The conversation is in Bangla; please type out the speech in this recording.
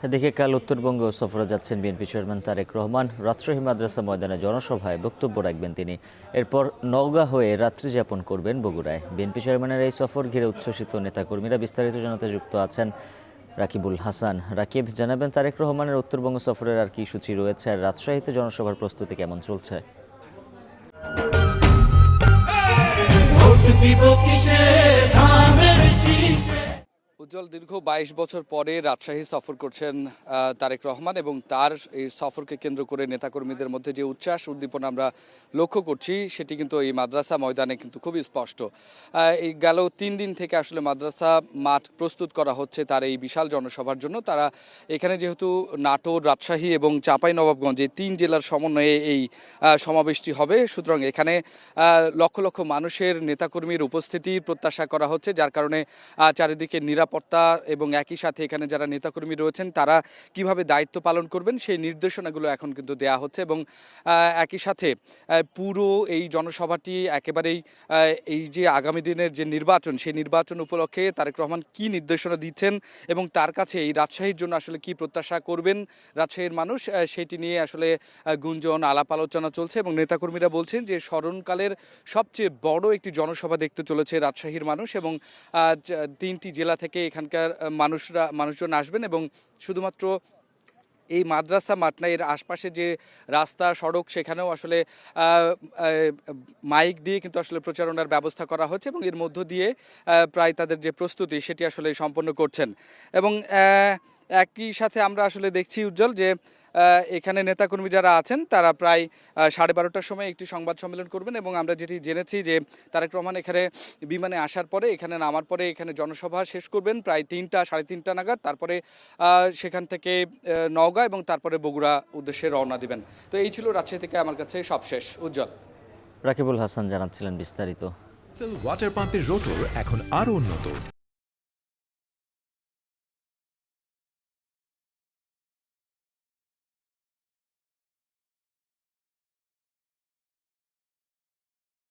এদিকে কাল উত্তরবঙ্গ সফরে যাচ্ছেন বিএনপি চেয়ারম্যান তারেক রহমান। রাজশাহী মাদ্রাসা ময়দানে জনসভায় বক্তব্য রাখবেন তিনি। এরপর নওগাঁ হয়ে রাত্রি যাপন করবেন বগুড়ায়। বিএনপি চেয়ারম্যানের এই সফর ঘিরে উচ্ছ্বসিত নেতাকর্মীরা। বিস্তারিত জানাতে যুক্ত আছেন রাকিবুল হাসান। রাকিব, জানাবেন তারেক রহমানের উত্তরবঙ্গ সফরের আর কি সূচি রয়েছে, আর রাজশাহীতে জনসভার প্রস্তুতি কেমন চলছে? উজ্জ্বল, দীর্ঘ ২২ বছর পরে রাজশাহী সফর করছেন তারেক রহমান এবং তার এই সফরকে কেন্দ্র করে নেতাকর্মীদের মধ্যে যে উচ্ছ্বাস উদ্দীপনা আমরা লক্ষ্য করছি সেটি কিন্তু এই মাদ্রাসা ময়দানে কিন্তু খুবই স্পষ্ট। এই গেল ৩ দিন থেকে আসলে মাদ্রাসা মাঠ প্রস্তুত করা হচ্ছে তার এই বিশাল জনসভার জন্য। তারা এখানে যেহেতু নাটোর, রাজশাহী এবং চাঁপাইনবাবগঞ্জ এই ৩ জেলার সমন্বয়ে এই সমাবেশটি হবে, সুতরাং এখানে লক্ষ লক্ষ মানুষের নেতাকর্মীর উপস্থিতির প্রত্যাশা করা হচ্ছে, যার কারণে চারিদিকে নিরাপত্তা এবং একই সাথে এখানে যারা নেতাকর্মী রয়েছেন তারা কিভাবে দায়িত্ব পালন করবেন সেই নির্দেশনাগুলো এখন কিন্তু দেয়া হচ্ছে। এবং একই সাথে পুরো এই জনসভাটি একেবারেই এই যে আগামী দিনের যে নির্বাচন সেই নির্বাচন উপলক্ষে তারেক রহমান কি নির্দেশনা দিচ্ছেন এবং তার কাছে এই রাজশাহীর জন্য আসলে কি প্রত্যাশা করবেন রাজশাহীর মানুষ, সেটি নিয়ে আসলে গুঞ্জন আলাপ আলোচনা চলছে। এবং নেতাকর্মীরা বলছেন যে স্মরণকালের সবচেয়ে বড় একটি জনসভা দেখতে চলেছে রাজশাহীর মানুষ এবং 3টি জেলা থেকে এখানকার মানুষজন আসবেন এবং শুধুমাত্র এই মাদ্রাসা মাঠ না, এর আশপাশে যে রাস্তা সড়ক সেখানেও আসলে মাইক দিয়ে কিন্তু আসলে প্রচারণার ব্যবস্থা করা হচ্ছে এবং এর মধ্য দিয়ে প্রায় তাদের যে প্রস্তুতি সেটি আসলে সম্পন্ন করছেন। এবং একই সাথে আমরা আসলে দেখছি উজ্জ্বল যে এখানে নেতাকর্মী যারা আছেন তারা প্রায় 12:30টার সময় একটি সংবাদ সম্মেলন করবেন এবং আমরা যেটি জেনেছি যে তারেক রহমান এখানে বিমানে আসার পরে এখানে নামার পরে এখানে জনসভা শেষ করবেন প্রায় 3টা-3:30টা নাগাদ। তারপরে সেখান থেকে নওগাঁ এবং তারপরে বগুড়া উদ্দেশ্যে রওনা দিবেন। তো এই ছিল রাজশাহী থেকে আমার কাছে সবশেষ। উজ্জ্বল। রাকিবুল হাসান জানাচ্ছিলেন বিস্তারিত। ওয়াটার পাম্পের রোটর এখন আরো উন্নত।